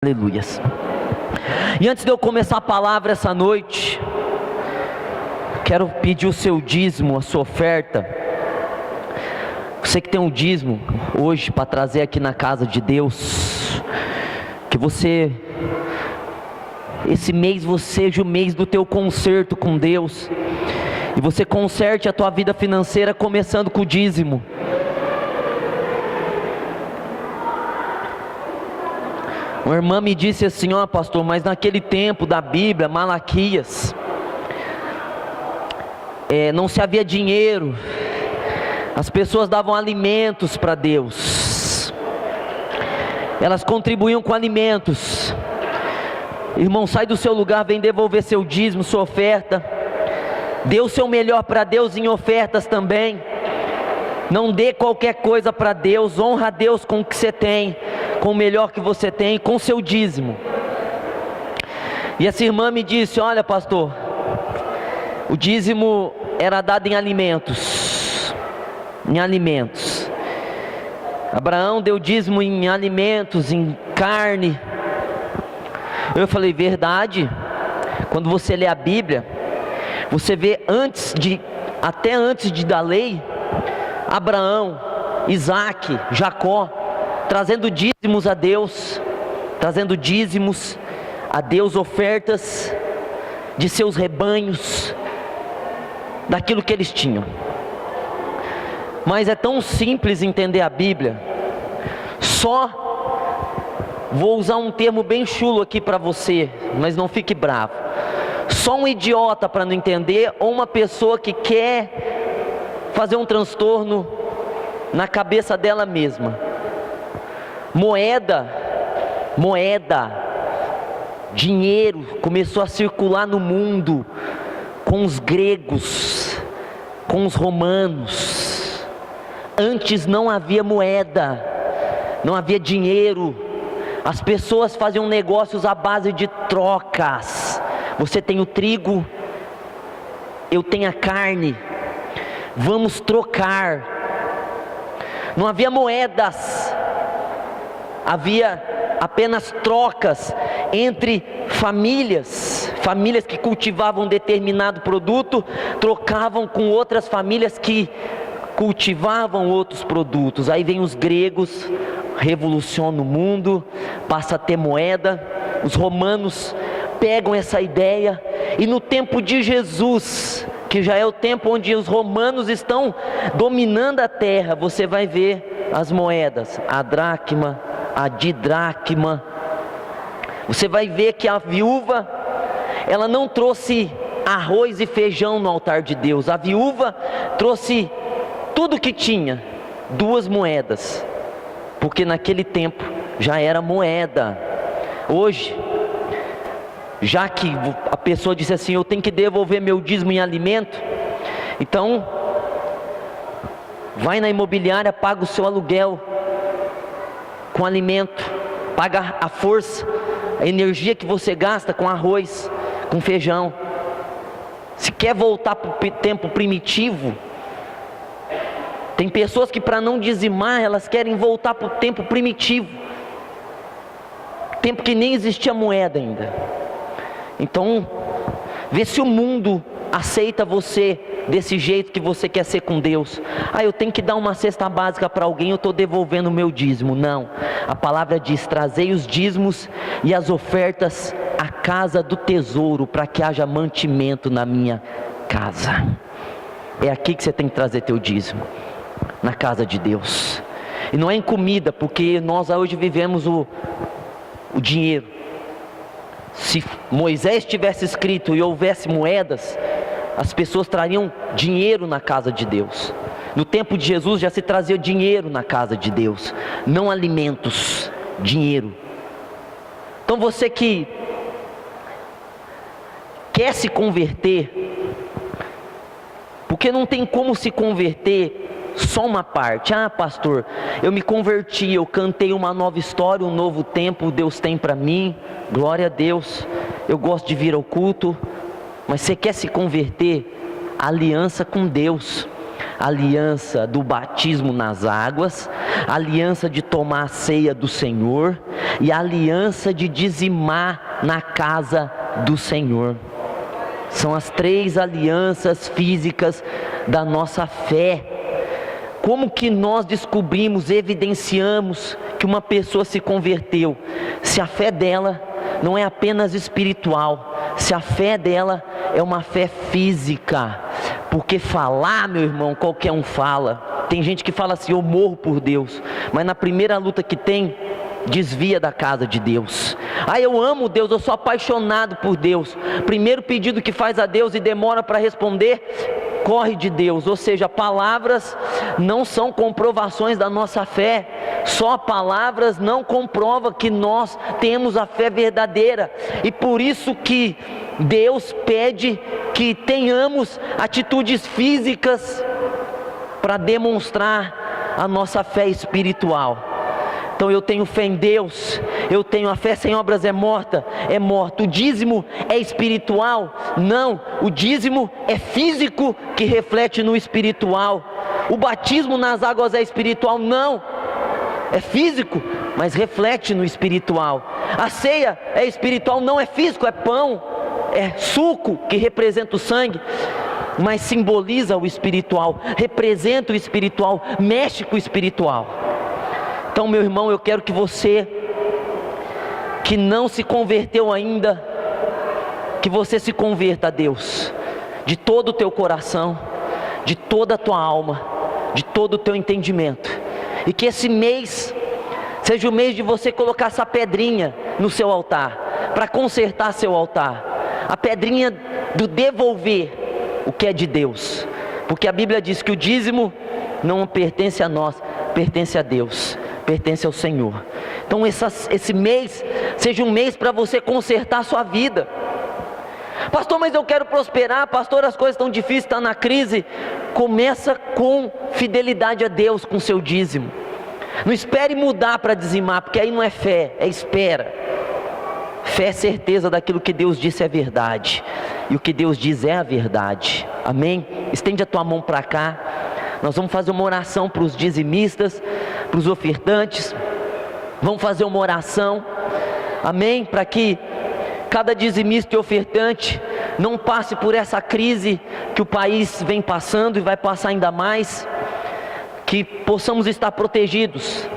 Aleluias. E antes de eu começar a palavra essa noite, quero pedir o seu dízimo, a sua oferta. Você que tem um dízimo hoje para trazer aqui na casa de Deus, que você, esse mês seja o mês do teu conserto com Deus, e você conserte a tua vida financeira começando com o dízimo. Uma irmã me disse assim: ó pastor, mas naquele tempo da Bíblia, Malaquias, não se havia dinheiro, as pessoas davam alimentos para Deus, elas contribuíam com alimentos. Irmão, sai do seu lugar, vem devolver seu dízimo, sua oferta, dê o seu melhor para Deus em ofertas também. Não dê qualquer coisa para Deus, honra a Deus com o que você tem, com o melhor que você tem, com o seu dízimo. E essa irmã me disse: olha pastor, o dízimo era dado em alimentos. Abraão deu dízimo em alimentos, em carne. Eu falei: verdade. Quando você lê a Bíblia, você vê até antes da lei, Abraão, Isaac, Jacó, trazendo dízimos a Deus, ofertas de seus rebanhos, daquilo que eles tinham. Mas é tão simples entender a Bíblia. Vou usar um termo bem chulo aqui para você, mas não fique bravo. Só um idiota para não entender, ou uma pessoa que quer fazer um transtorno na cabeça dela mesma. Moeda, dinheiro começou a circular no mundo com os gregos, com os romanos. Antes não havia moeda, não havia dinheiro. As pessoas faziam negócios à base de trocas. Você tem o trigo, eu tenho a carne, vamos trocar. Não havia moedas, havia apenas trocas entre famílias que cultivavam determinado produto, trocavam com outras famílias que cultivavam outros produtos. Aí vem os gregos, revolucionam o mundo, passa a ter moeda. Os romanos pegam essa ideia, e no tempo de Jesus, que já é o tempo onde os romanos estão dominando a terra, você vai ver as moedas, a dracma, a didracma. Você vai ver que a viúva, ela não trouxe arroz e feijão no altar de Deus. A viúva trouxe tudo que tinha, 2 moedas, porque naquele tempo já era moeda. Hoje, já que a pessoa disse assim: eu tenho que devolver meu dízimo em alimento, então vai na imobiliária, paga o seu aluguel com alimento, paga a força, a energia que você gasta com arroz, com feijão. Se quer voltar para o tempo primitivo, tem pessoas que, para não dizimar, elas querem voltar para o tempo primitivo, tempo que nem existia moeda ainda. Então, vê se o mundo aceita você desse jeito que você quer ser com Deus. Eu tenho que dar uma cesta básica para alguém, eu estou devolvendo o meu dízimo. Não, a palavra diz: trazei os dízimos e as ofertas à casa do tesouro, para que haja mantimento na minha casa. É aqui que você tem que trazer teu dízimo, na casa de Deus. E não é em comida, porque nós hoje vivemos o dinheiro. Se Moisés tivesse escrito e houvesse moedas, as pessoas trariam dinheiro na casa de Deus. No tempo de Jesus já se trazia dinheiro na casa de Deus, não alimentos, dinheiro. Então você que quer se converter, porque não tem como se converter só uma parte. Pastor, eu me converti, eu cantei uma nova história, um novo tempo Deus tem para mim, glória a Deus, eu gosto de vir ao culto. Mas você quer se converter? Aliança com Deus, aliança do batismo nas águas, aliança de tomar a ceia do Senhor, e a aliança de dizimar na casa do Senhor. São as 3 alianças físicas da nossa fé. Como que nós descobrimos, evidenciamos que uma pessoa se converteu? Se a fé dela não é apenas espiritual, se a fé dela é uma fé física. Porque falar, meu irmão, qualquer um fala. Tem gente que fala assim: eu morro por Deus, mas na primeira luta que tem, desvia da casa de Deus. Eu amo Deus, eu sou apaixonado por Deus. Primeiro pedido que faz a Deus e demora para responder, corre de Deus. Ou seja, palavras não são comprovações da nossa fé. Só palavras não comprovam que nós temos a fé verdadeira. E por isso que Deus pede que tenhamos atitudes físicas para demonstrar a nossa fé espiritual. Então eu tenho fé em Deus, eu tenho a fé sem obras é morta, é morto. O dízimo é espiritual? Não, o dízimo é físico que reflete no espiritual. O batismo nas águas é espiritual? Não, é físico, mas reflete no espiritual. A ceia é espiritual? Não, é físico, é pão, é suco que representa o sangue, mas simboliza o espiritual, representa o espiritual, mexe com o espiritual. Então, meu irmão, eu quero que você, que não se converteu ainda, que você se converta a Deus, de todo o teu coração, de toda a tua alma, de todo o teu entendimento, e que esse mês seja o mês de você colocar essa pedrinha no seu altar, para consertar seu altar, a pedrinha do devolver o que é de Deus, porque a Bíblia diz que o dízimo não pertence a nós, pertence a Deus, pertence ao Senhor. Então esse mês seja um mês para você consertar a sua vida. Pastor, mas eu quero prosperar. Pastor, as coisas estão difíceis, está na crise. Começa com fidelidade a Deus, com seu dízimo. Não espere mudar para dizimar, porque aí não é fé, é espera. Fé é certeza daquilo que Deus disse é verdade, e o que Deus diz é a verdade. Amém? Estende a tua mão para cá. Nós vamos fazer uma oração para os dizimistas, para os ofertantes. Vamos fazer uma oração, amém? Para que cada dizimista e ofertante não passe por essa crise que o país vem passando e vai passar ainda mais. Que possamos estar protegidos.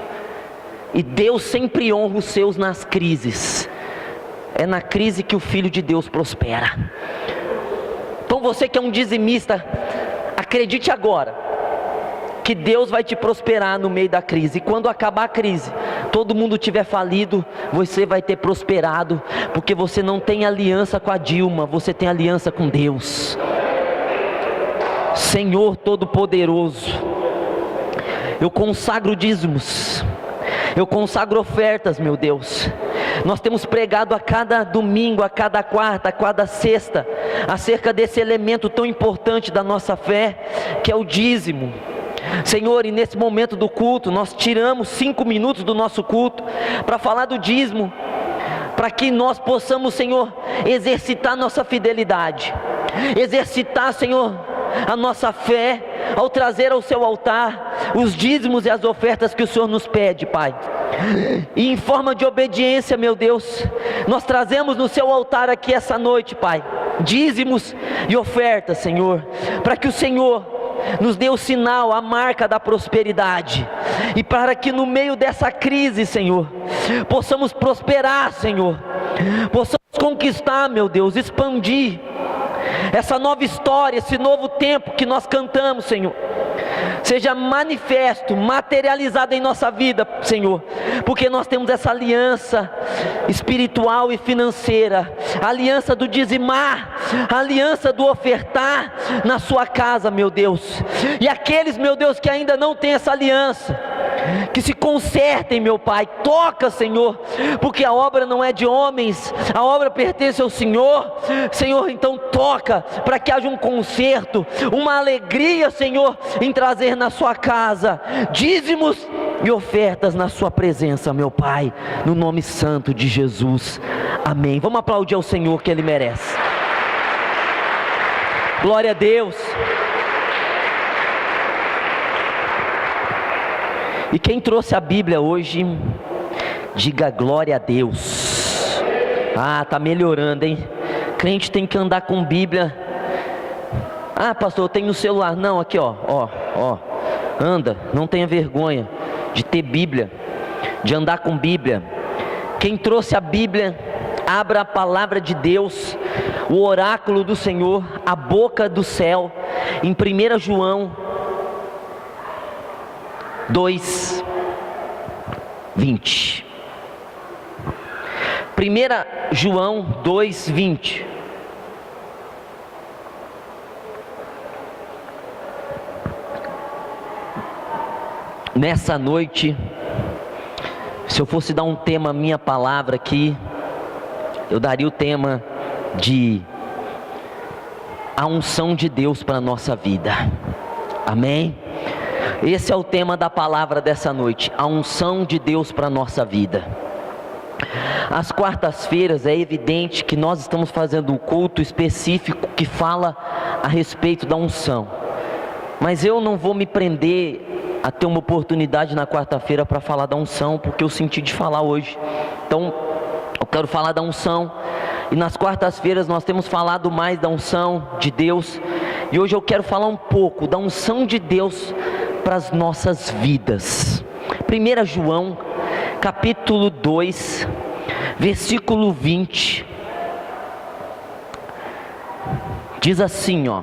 E Deus sempre honra os seus nas crises. É na crise que o Filho de Deus prospera. Então você que é um dizimista, acredite agora que Deus vai te prosperar no meio da crise. E quando acabar a crise, todo mundo tiver falido, você vai ter prosperado, porque você não tem aliança com a Dilma, você tem aliança com Deus. Senhor Todo-Poderoso, eu consagro dízimos, eu consagro ofertas, meu Deus. Nós temos pregado a cada domingo, a cada quarta, a cada sexta, acerca desse elemento tão importante da nossa fé, que é o dízimo. Senhor, e nesse momento do culto, nós tiramos 5 minutos do nosso culto para falar do dízimo, para que nós possamos, Senhor, exercitar nossa fidelidade, exercitar, Senhor, a nossa fé, ao trazer ao seu altar os dízimos e as ofertas que o Senhor nos pede, Pai. E em forma de obediência, meu Deus, nós trazemos no seu altar aqui essa noite, Pai, dízimos e ofertas, Senhor, para que o Senhor nos dê o sinal, a marca da prosperidade, e para que no meio dessa crise, Senhor, possamos prosperar, Senhor, possamos conquistar, meu Deus, expandir essa nova história, esse novo tempo que nós cantamos, Senhor, seja manifesto, materializado em nossa vida, Senhor, porque nós temos essa aliança espiritual e financeira, a aliança do dizimar, a aliança do ofertar na sua casa, meu Deus. E aqueles, meu Deus, que ainda não têm essa aliança, que se consertem, meu Pai. Toca, Senhor, porque a obra não é de homens, a obra pertence ao Senhor. Senhor, então toca, para que haja um conserto, uma alegria, Senhor, em trazer na sua casa dízimos e ofertas na sua presença, meu Pai, no nome santo de Jesus, amém. Vamos aplaudir ao Senhor, que Ele merece. Glória a Deus. E quem trouxe a Bíblia hoje, Diga glória a Deus. Ah, tá melhorando, hein? Crente tem que andar com Bíblia. Ah, pastor, eu tenho o celular. Não, aqui ó. Anda, não tenha vergonha de ter Bíblia, de andar com Bíblia. Quem trouxe a Bíblia, abra a palavra de Deus, o oráculo do Senhor, a boca do céu, em 1 João 2, 20. 1 João 2, 20. Nessa noite, se eu fosse dar um tema à minha palavra aqui, eu daria o tema de a unção de Deus para a nossa vida. Amém? Esse é o tema da palavra dessa noite, a unção de Deus para a nossa vida. Às quartas-feiras é evidente que nós estamos fazendo um culto específico que fala a respeito da unção. Mas eu não vou me prender a ter uma oportunidade na quarta-feira para falar da unção, porque eu senti de falar hoje. Então, eu quero falar da unção. E nas quartas-feiras nós temos falado mais da unção de Deus. E hoje eu quero falar um pouco da unção de Deus para as nossas vidas. 1 João, capítulo 2, versículo 20. Diz assim, ó: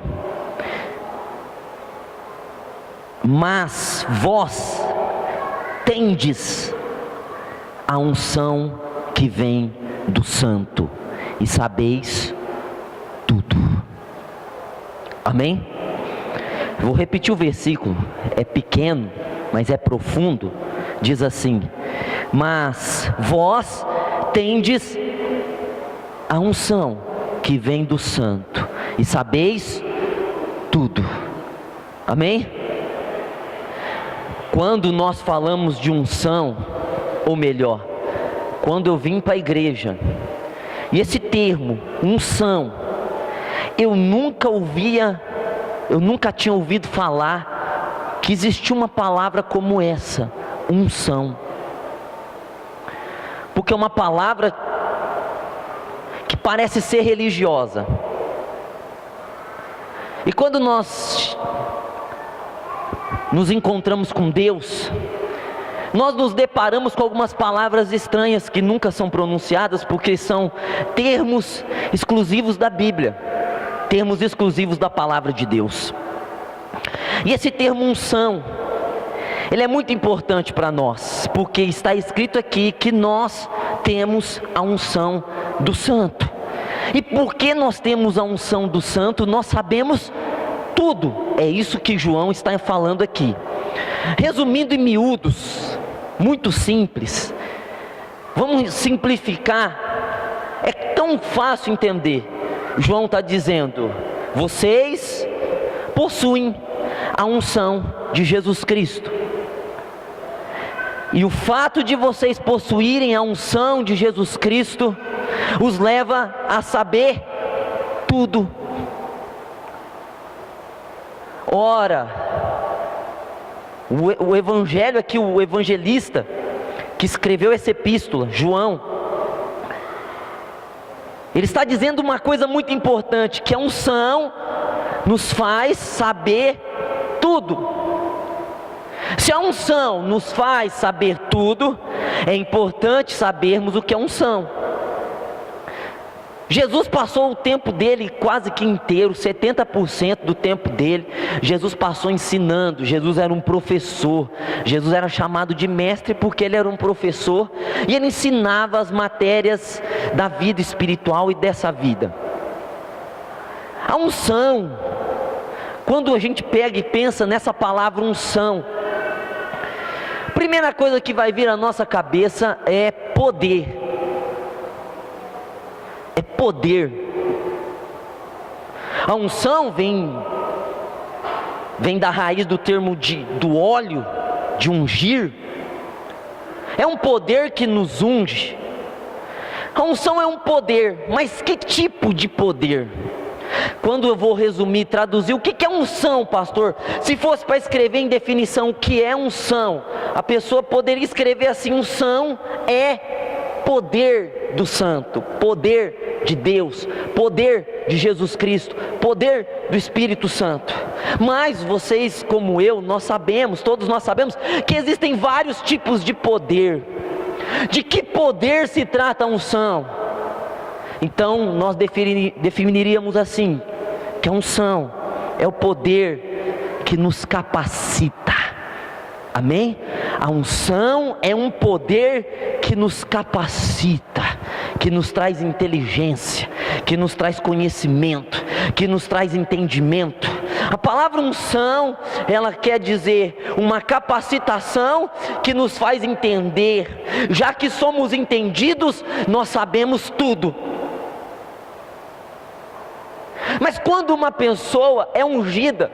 mas vós tendes a unção que vem do Santo, e sabeis tudo. Amém? Vou repetir o versículo, é pequeno, mas é profundo. Diz assim: mas vós tendes a unção que vem do Santo, e sabeis tudo. Amém? Quando nós falamos de unção, ou melhor, quando eu vim para a igreja, e esse termo, unção, eu nunca tinha ouvido falar que existia uma palavra como essa, unção. Porque é uma palavra que parece ser religiosa. E quando nós nos encontramos com Deus, nós nos deparamos com algumas palavras estranhas que nunca são pronunciadas, porque são termos exclusivos da Bíblia, termos exclusivos da palavra de Deus. E esse termo unção, ele é muito importante para nós, porque está escrito aqui que nós temos a unção do Santo. E porque nós temos a unção do Santo, nós sabemos tudo. É isso que João está falando aqui. Resumindo em miúdos, muito simples, vamos simplificar, é tão fácil entender. João está dizendo: vocês possuem a unção de Jesus Cristo, e o fato de vocês possuírem a unção de Jesus Cristo os leva a saber tudo. Ora, o evangelho aqui, o evangelista que escreveu essa epístola, João, ele está dizendo uma coisa muito importante, que a unção nos faz saber tudo. Se a unção nos faz saber tudo, é importante sabermos o que é unção. Jesus passou o tempo dele quase que inteiro, 70% do tempo dele, Jesus passou ensinando. Jesus era um professor, Jesus era chamado de mestre porque ele era um professor, e ele ensinava as matérias da vida espiritual e dessa vida. A unção, quando a gente pega e pensa nessa palavra unção, a primeira coisa que vai vir à nossa cabeça é poder. É poder. A unção vem da raiz do termo do óleo, de ungir. É um poder que nos unge. A unção é um poder, mas que tipo de poder? Quando eu vou resumir, traduzir, o que é unção, pastor? Se fosse para escrever em definição o que é unção, a pessoa poderia escrever assim: unção é poder do Santo, poder de Deus, poder de Jesus Cristo, poder do Espírito Santo. Mas vocês, como eu, nós sabemos, todos nós sabemos, que existem vários tipos de poder. De que poder se trata a unção? Então nós definiríamos assim, que a unção é o poder que nos capacita. Amém? A unção é um poder que nos capacita, que nos traz inteligência, que nos traz conhecimento, que nos traz entendimento. A palavra unção, ela quer dizer uma capacitação que nos faz entender. Já que somos entendidos, nós sabemos tudo. Mas quando uma pessoa é ungida,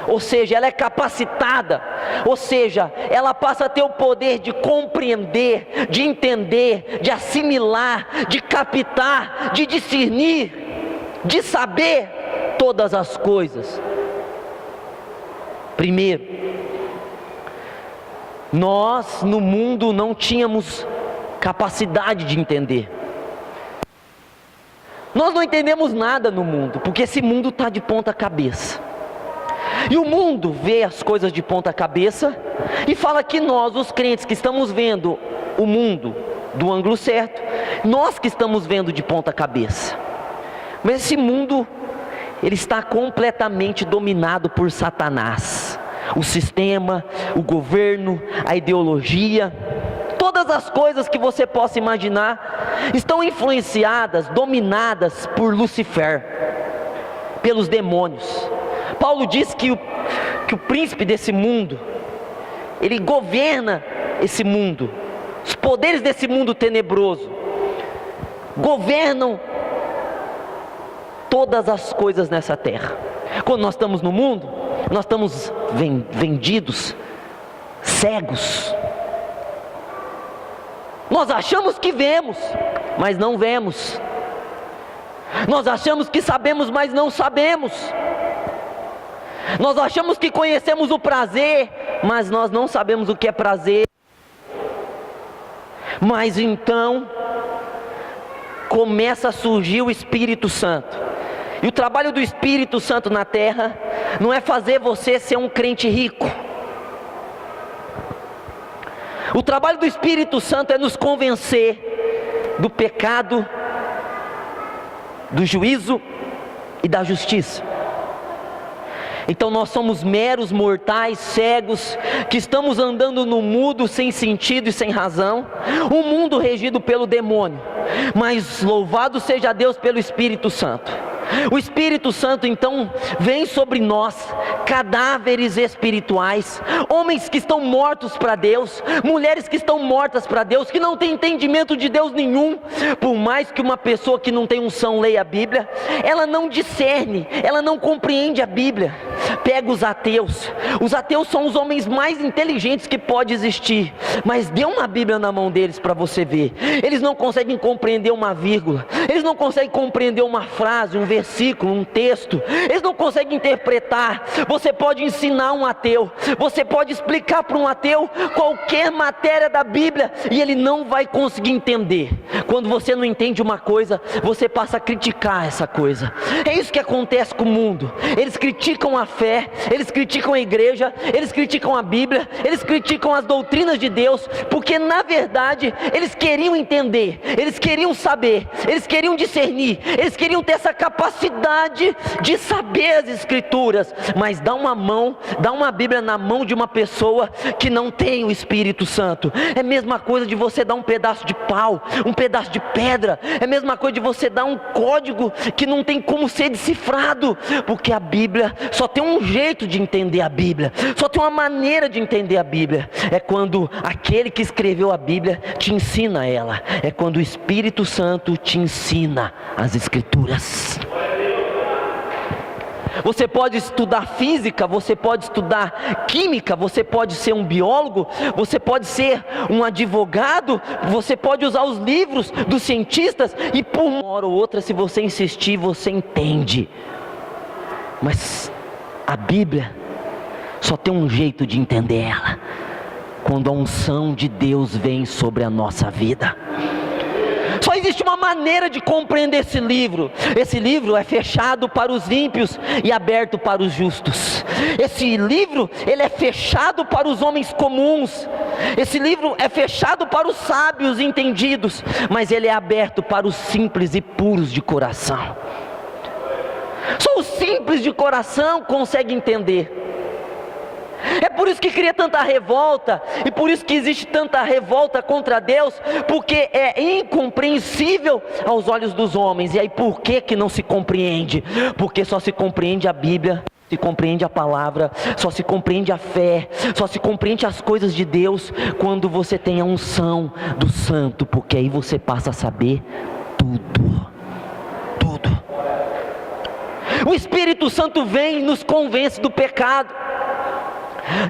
ou seja, ela é capacitada, ou seja, ela passa a ter o poder de compreender, de entender, de assimilar, de captar, de discernir, de saber todas as coisas. Primeiro, nós no mundo não tínhamos capacidade de entender. Nós não entendemos nada no mundo, porque esse mundo está de ponta cabeça. E o mundo vê as coisas de ponta cabeça e fala que nós, os crentes que estamos vendo o mundo do ângulo certo, nós que estamos vendo de ponta cabeça. Mas esse mundo, ele está completamente dominado por Satanás. O sistema, o governo, a ideologia, todas as coisas que você possa imaginar estão influenciadas, dominadas por Lucifer, pelos demônios. Paulo diz que o príncipe desse mundo, ele governa esse mundo. Os poderes desse mundo tenebroso governam todas as coisas nessa terra. Quando nós estamos no mundo, nós estamos vendidos, cegos. Nós achamos que vemos, mas não vemos. Nós achamos que sabemos, mas não sabemos. Nós achamos que conhecemos o prazer, mas nós não sabemos o que é prazer. Mas então começa a surgir o Espírito Santo. E o trabalho do Espírito Santo na terra não é fazer você ser um crente rico. O trabalho do Espírito Santo é nos convencer do pecado, do juízo e da justiça. Então nós somos meros mortais, cegos, que estamos andando no mundo sem sentido e sem razão, um mundo regido pelo demônio. Mas louvado seja Deus pelo Espírito Santo. O Espírito Santo então vem sobre nós, cadáveres espirituais, homens que estão mortos para Deus, mulheres que estão mortas para Deus, que não têm entendimento de Deus nenhum. Por mais que uma pessoa que não tem unção leia a Bíblia, ela não discerne, ela não compreende a Bíblia. Pega os ateus são os homens mais inteligentes que pode existir, mas dê uma Bíblia na mão deles para você ver. Eles não conseguem compreender uma vírgula, eles não conseguem compreender uma frase, um versículo, um texto, eles não conseguem interpretar. Você pode ensinar um ateu, você pode explicar para um ateu qualquer matéria da Bíblia e ele não vai conseguir entender. Quando você não entende uma coisa, você passa a criticar essa coisa. É isso que acontece com o mundo. Eles criticam a fé, eles criticam a igreja, eles criticam a Bíblia, eles criticam as doutrinas de Deus, porque na verdade eles queriam entender, eles queriam saber, eles queriam discernir, eles queriam ter essa capacidade de saber as Escrituras. Mas dá uma Bíblia na mão de uma pessoa que não tem o Espírito Santo. É a mesma coisa de você dar um pedaço de pau, um pedaço de pedra. É a mesma coisa de você dar um código que não tem como ser decifrado, porque a Bíblia só tem um jeito de entender a Bíblia, só tem uma maneira de entender a Bíblia. É quando aquele que escreveu a Bíblia te ensina ela. É quando o Espírito Santo te ensina as Escrituras. Você pode estudar física, você pode estudar química, você pode ser um biólogo, você pode ser um advogado, você pode usar os livros dos cientistas e por uma hora ou outra, se você insistir, você entende. Mas a Bíblia só tem um jeito de entender ela: quando a unção de Deus vem sobre a nossa vida. Só existe uma maneira de compreender esse livro. Esse livro é fechado para os ímpios e aberto para os justos. Esse livro, ele é fechado para os homens comuns. Esse livro é fechado para os sábios e entendidos, mas ele é aberto para os simples e puros de coração. Só os simples de coração conseguem entender. É por isso que cria tanta revolta, e por isso que existe tanta revolta contra Deus, porque é incompreensível aos olhos dos homens. E aí por que não se compreende? Porque só se compreende a Bíblia, se compreende a palavra, só se compreende a fé, só se compreende as coisas de Deus quando você tem a unção do Santo, porque aí você passa a saber tudo. O Espírito Santo vem e nos convence do pecado.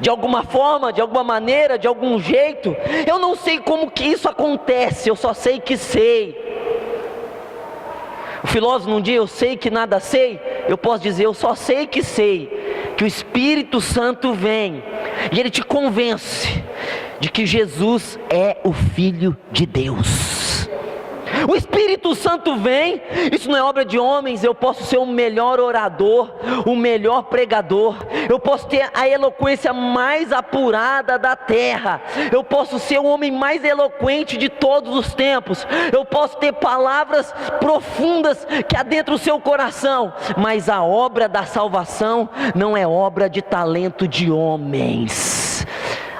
De alguma forma, de alguma maneira, de algum jeito. Eu não sei como que isso acontece, eu só sei que sei. O filósofo num dia, eu sei que nada sei. Eu posso dizer, eu só sei que o Espírito Santo vem e ele te convence de que Jesus é o Filho de Deus. O Espírito Santo vem, isso não é obra de homens. Eu posso ser o melhor orador, o melhor pregador, eu posso ter a eloquência mais apurada da terra, eu posso ser o homem mais eloquente de todos os tempos, eu posso ter palavras profundas que adentram o seu coração, mas a obra da salvação não é obra de talento de homens.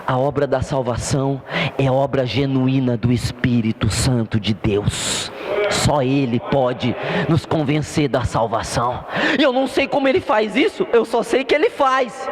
A obra da salvação é obra genuína do Espírito Santo de Deus. Só Ele pode nos convencer da salvação. E eu não sei como Ele faz isso, eu só sei que Ele faz.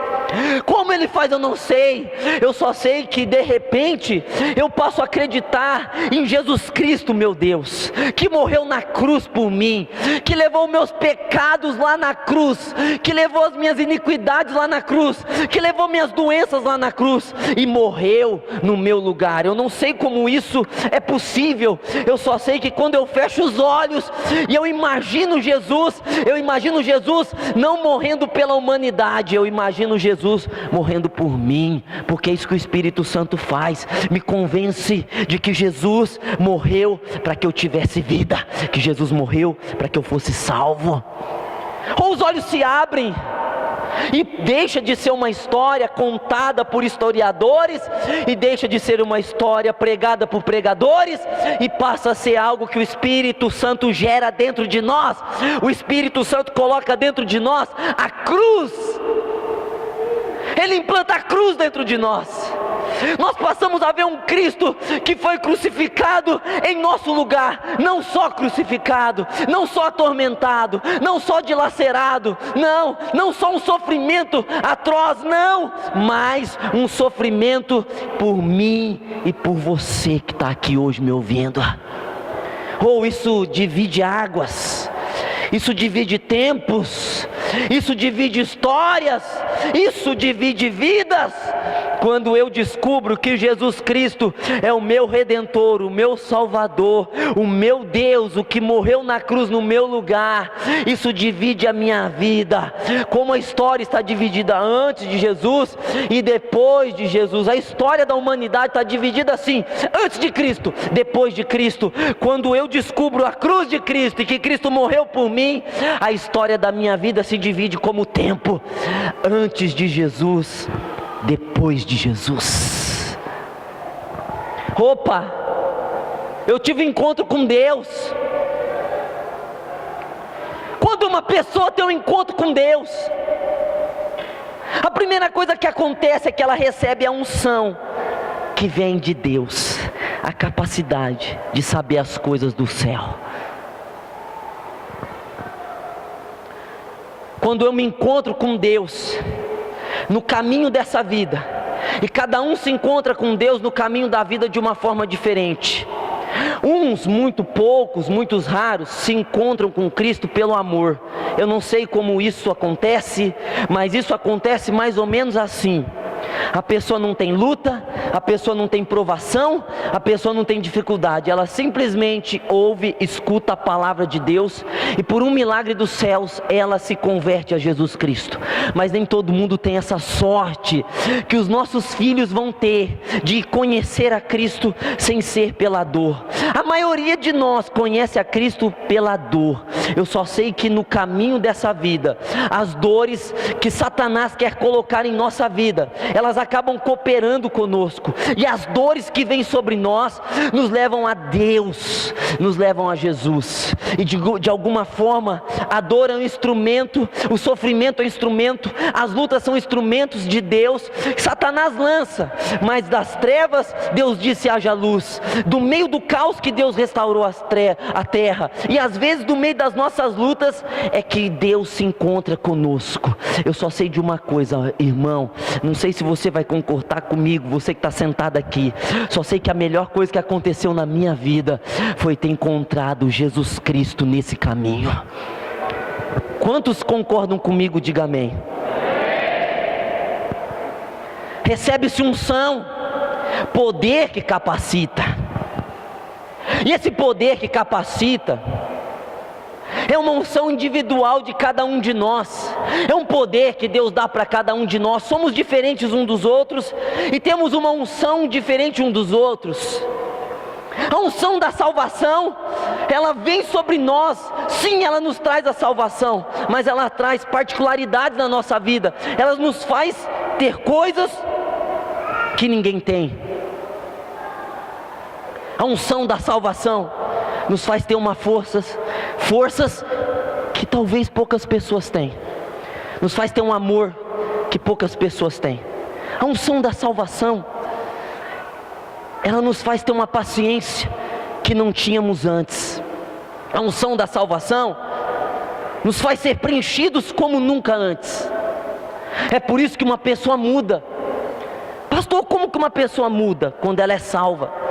Como Ele faz eu não sei, eu só sei que de repente eu passo a acreditar em Jesus Cristo, meu Deus, que morreu na cruz por mim, que levou meus pecados lá na cruz, que levou as minhas iniquidades lá na cruz, que levou minhas doenças lá na cruz e morreu no meu lugar. Eu não sei como isso é possível, eu só sei que quando eu fecho os olhos e eu imagino Jesus não morrendo pela humanidade, eu imagino Jesus morrendo por mim, porque é isso que o Espírito Santo faz, me convence de que Jesus morreu para que eu tivesse vida, que Jesus morreu para que eu fosse salvo. Ou os olhos se abrem e deixa de ser uma história contada por historiadores, e deixa de ser uma história pregada por pregadores, e passa a ser algo que o Espírito Santo gera dentro de nós. O Espírito Santo coloca dentro de nós a cruz. Ele implanta a cruz dentro de nós. Nós passamos a ver um Cristo que foi crucificado em nosso lugar. Não só crucificado, não só atormentado, não só dilacerado, não só um sofrimento atroz, não, mas um sofrimento por mim e por você que está aqui hoje me ouvindo. Isso divide águas, isso divide tempos, isso divide histórias, isso divide vidas. Quando eu descubro que Jesus Cristo é o meu Redentor, o meu Salvador, o meu Deus, o que morreu na cruz no meu lugar, isso divide a minha vida. Como a história está dividida antes de Jesus e depois de Jesus, a história da humanidade está dividida assim: antes de Cristo, depois de Cristo. Quando eu descubro a cruz de Cristo e que Cristo morreu por mim, a história da minha vida se divide como tempo: antes de Jesus, depois de Jesus. Eu tive um encontro com Deus. Quando uma pessoa tem um encontro com Deus, a primeira coisa que acontece é que ela recebe a unção que vem de Deus, a capacidade de saber as coisas do céu. Quando eu me encontro com Deus no caminho dessa vida, e cada um se encontra com Deus no caminho da vida de uma forma diferente. Um Alguns, muito poucos, muitos raros, se encontram com Cristo pelo amor. Eu não sei como isso acontece, mas isso acontece mais ou menos assim. A pessoa não tem luta, a pessoa não tem provação, a pessoa não tem dificuldade. Ela simplesmente ouve, escuta a palavra de Deus e por um milagre dos céus ela se converte a Jesus Cristo. Mas nem todo mundo tem essa sorte que os nossos filhos vão ter de conhecer a Cristo sem ser pela dor. A maioria de nós conhece a Cristo pela dor. Eu só sei que no caminho dessa vida, as dores que Satanás quer colocar em nossa vida, elas acabam cooperando conosco, e as dores que vêm sobre nós nos levam a Deus, nos levam a Jesus. E de alguma forma a dor é um instrumento, o sofrimento é um instrumento, as lutas são instrumentos de Deus. Satanás lança, mas das trevas Deus disse haja luz. Do meio do caos que Deus restaurou a terra, e às vezes do meio das nossas lutas é que Deus se encontra conosco. Eu só sei de uma coisa, irmão, não sei se você vai concordar comigo, você que está sentado aqui, só sei que a melhor coisa que aconteceu na minha vida foi ter encontrado Jesus Cristo nesse caminho. Quantos concordam comigo? Diga amém. Recebe-se unção, poder que capacita, e esse poder que capacita é uma unção individual de cada um de nós. É um poder que Deus dá para cada um de nós. Somos diferentes uns dos outros e temos uma unção diferente uns dos outros. A unção da salvação, ela vem sobre nós. Sim, ela nos traz a salvação, mas ela traz particularidades na nossa vida. Ela nos faz ter coisas que ninguém tem. A unção da salvação nos faz ter forças que talvez poucas pessoas têm. Nos faz ter um amor que poucas pessoas têm. A unção da salvação, ela nos faz ter uma paciência que não tínhamos antes. A unção da salvação nos faz ser preenchidos como nunca antes. É por isso que uma pessoa muda. Pastor, como que uma pessoa muda quando ela é salva?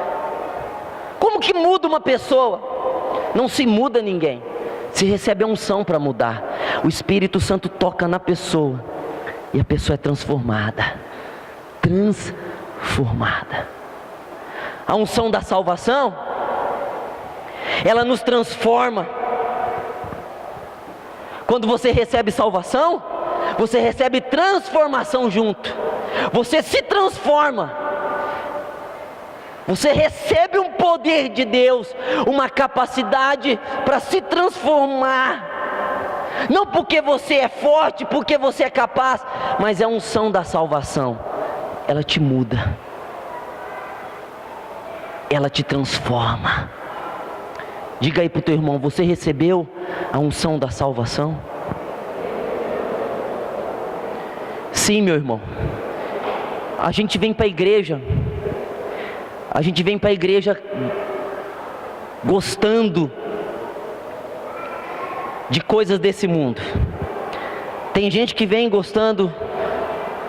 Como que muda uma pessoa? Não se muda ninguém, se recebe a unção para mudar. O Espírito Santo toca na pessoa e a pessoa é transformada. A unção da salvação, ela nos transforma. Quando você recebe salvação, você recebe transformação junto. Você se transforma. Você recebe um poder de Deus, uma capacidade para se transformar. Não porque você é forte, porque você é capaz, mas é a unção da salvação. Ela te muda. Ela te transforma. Diga aí para o teu irmão, você recebeu a unção da salvação? Sim, meu irmão. A gente vem para a igreja. A gente vem para a igreja gostando de coisas desse mundo. Tem gente que vem gostando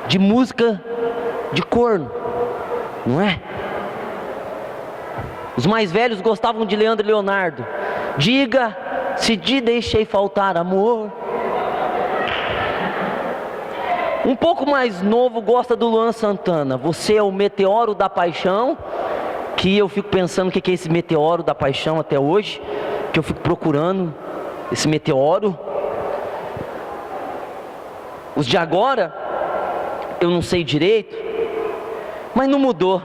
de música de corno, não é? Os mais velhos gostavam de Leandro e Leonardo. Diga se te deixei faltar amor. Um pouco mais novo gosta do Luan Santana. Você é o meteoro da paixão. Que eu fico pensando o que é esse meteoro da paixão até hoje, que eu fico procurando esse meteoro. Os de agora eu não sei direito, mas não mudou.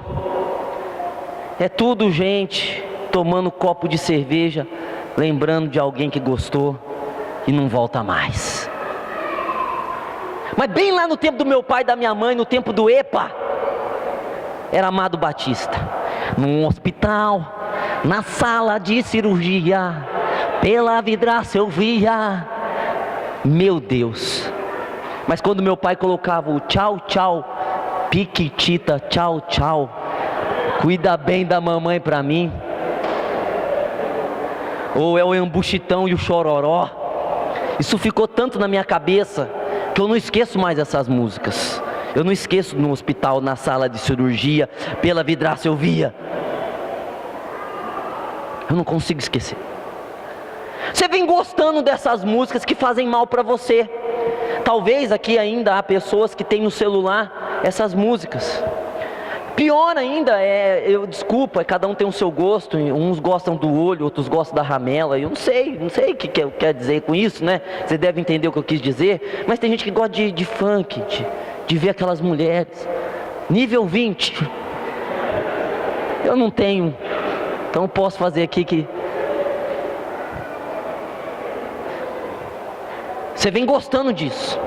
É tudo gente tomando copo de cerveja, lembrando de alguém que gostou e não volta mais. Mas bem lá no tempo do meu pai e da minha mãe, no tempo do EPA, era Amado Batista. Num hospital, na sala de cirurgia, pela vidraça eu via, meu Deus. Mas quando meu pai colocava o tchau, tchau, piquitita, tchau, tchau, cuida bem da mamãe pra mim, ou é o Embuchitão e o Chororó, isso ficou tanto na minha cabeça que eu não esqueço mais essas músicas. Eu não esqueço no hospital, na sala de cirurgia, pela vidraça eu via. Eu não consigo esquecer. Você vem gostando dessas músicas que fazem mal para você. Talvez aqui ainda há pessoas que têm no celular essas músicas. Pior ainda desculpa, cada um tem o seu gosto. Uns gostam do olho, outros gostam da ramela. Eu não sei o que quer dizer com isso, né? Você deve entender o que eu quis dizer. Mas tem gente que gosta de funk, de ver aquelas mulheres. Nível 20. Eu não tenho, então eu posso fazer aqui que... Você vem gostando disso.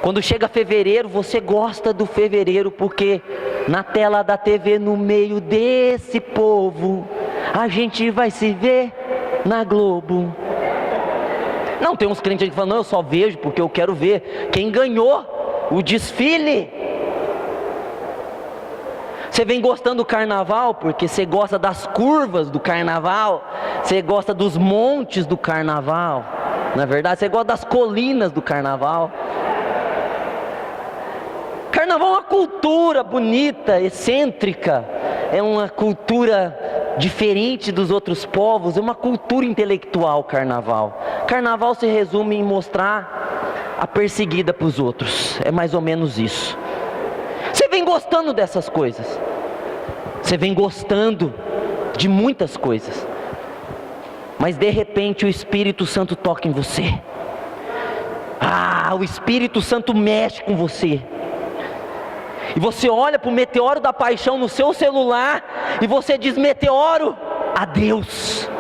Quando chega fevereiro, você gosta do fevereiro, porque na tela da TV, no meio desse povo, a gente vai se ver na Globo. Não, tem uns crentes que falam, não, eu só vejo porque eu quero ver quem ganhou o desfile. Você vem gostando do carnaval porque você gosta das curvas do carnaval, você gosta dos montes do carnaval, na verdade você gosta das colinas do carnaval. Carnaval é uma cultura bonita, excêntrica, é uma cultura diferente dos outros povos, é uma cultura intelectual. Carnaval se resume em mostrar a perseguida para os outros, é mais ou menos isso. Você vem gostando dessas coisas, você vem gostando de muitas coisas, mas de repente o Espírito Santo toca em você. O Espírito Santo mexe com você, e você olha para o meteoro da paixão no seu celular, e você diz: meteoro, adeus.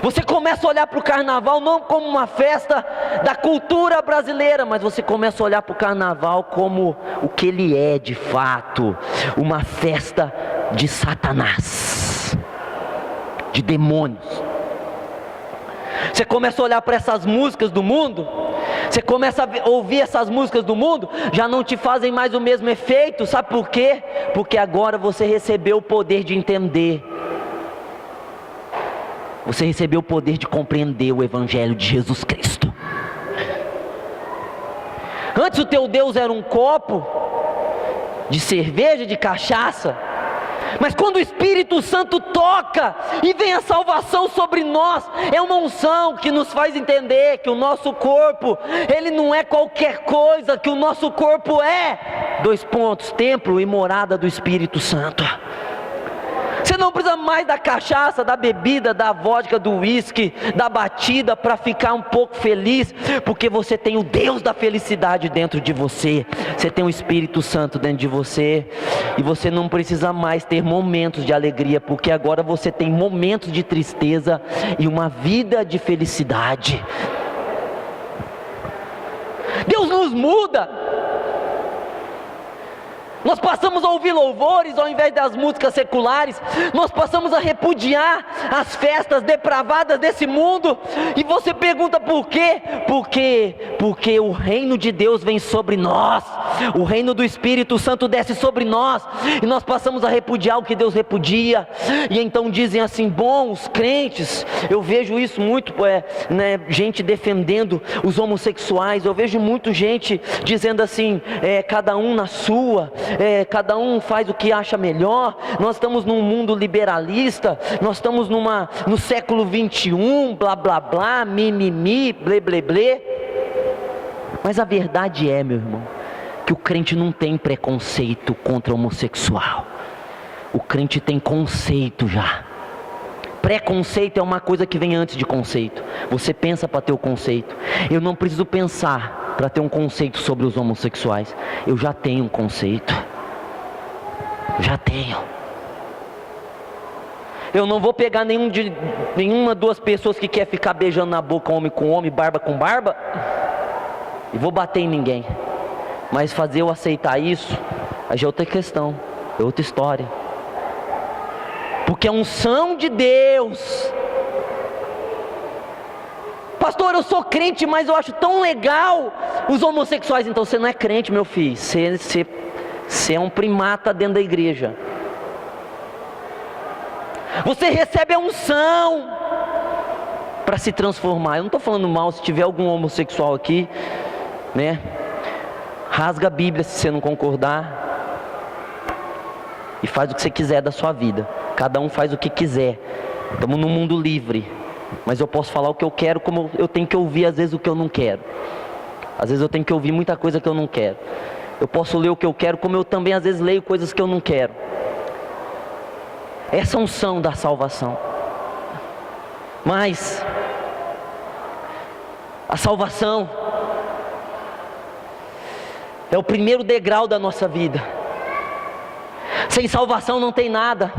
Você começa a olhar para o carnaval não como uma festa da cultura brasileira, mas você começa a olhar para o carnaval como o que ele é de fato, uma festa de Satanás, de demônios. Você começa a olhar para essas músicas do mundo, você começa a ouvir essas músicas do mundo, já não te fazem mais o mesmo efeito, sabe por quê? Porque agora você recebeu o poder de entender. Você recebeu o poder de compreender o Evangelho de Jesus Cristo. Antes o teu Deus era um copo de cerveja, de cachaça. Mas quando o Espírito Santo toca e vem a salvação sobre nós, é uma unção que nos faz entender que o nosso corpo, ele não é qualquer coisa, que o nosso corpo é, templo e morada do Espírito Santo. Você não precisa mais da cachaça, da bebida, da vodka, do uísque, da batida para ficar um pouco feliz, porque você tem o Deus da felicidade dentro de você. Você tem o Espírito Santo dentro de você, e você não precisa mais ter momentos de alegria, porque agora você tem momentos de tristeza e uma vida de felicidade. Deus nos muda. Nós passamos a ouvir louvores ao invés das músicas seculares. Nós passamos a repudiar as festas depravadas desse mundo. E você pergunta por quê? Porque o reino de Deus vem sobre nós. O reino do Espírito Santo desce sobre nós. E nós passamos a repudiar o que Deus repudia. E então dizem assim: bom, os crentes, eu vejo isso muito, gente defendendo os homossexuais. Eu vejo muito gente dizendo assim, cada um na sua. Cada um faz o que acha melhor. Nós estamos num mundo liberalista, nós estamos no século 21, blá blá blá, mimimi, blé blé blé. Mas a verdade é, meu irmão, que o crente não tem preconceito contra o homossexual. O crente tem conceito já. Preconceito é uma coisa que vem antes de conceito. Você pensa para ter o conceito. Eu não preciso pensar para ter um conceito sobre os homossexuais. Eu já tenho um conceito. Já tenho. Eu não vou pegar nenhuma duas pessoas que quer ficar beijando na boca, homem com homem, barba com barba, e vou bater em ninguém. Mas fazer eu aceitar isso, aí já é outra questão, é outra história. Porque é unção de Deus. Pastor, eu sou crente, mas eu acho tão legal os homossexuais. Então você não é crente, meu filho. Você é um primata dentro da igreja. Você recebe a unção para se transformar. Eu não estou falando mal. Se tiver algum homossexual aqui, né, rasga a Bíblia se você não concordar. faz o que você quiser da sua vida. Cada um faz o que quiser. Estamos num mundo livre. Mas eu posso falar o que eu quero, como eu tenho que ouvir às vezes o que eu não quero. Às vezes eu tenho que ouvir muita coisa que eu não quero. Eu posso ler o que eu quero, como eu também às vezes leio coisas que eu não quero. Essa é a unção da salvação. Mas a salvação é o primeiro degrau da nossa vida. Sem salvação não tem nada.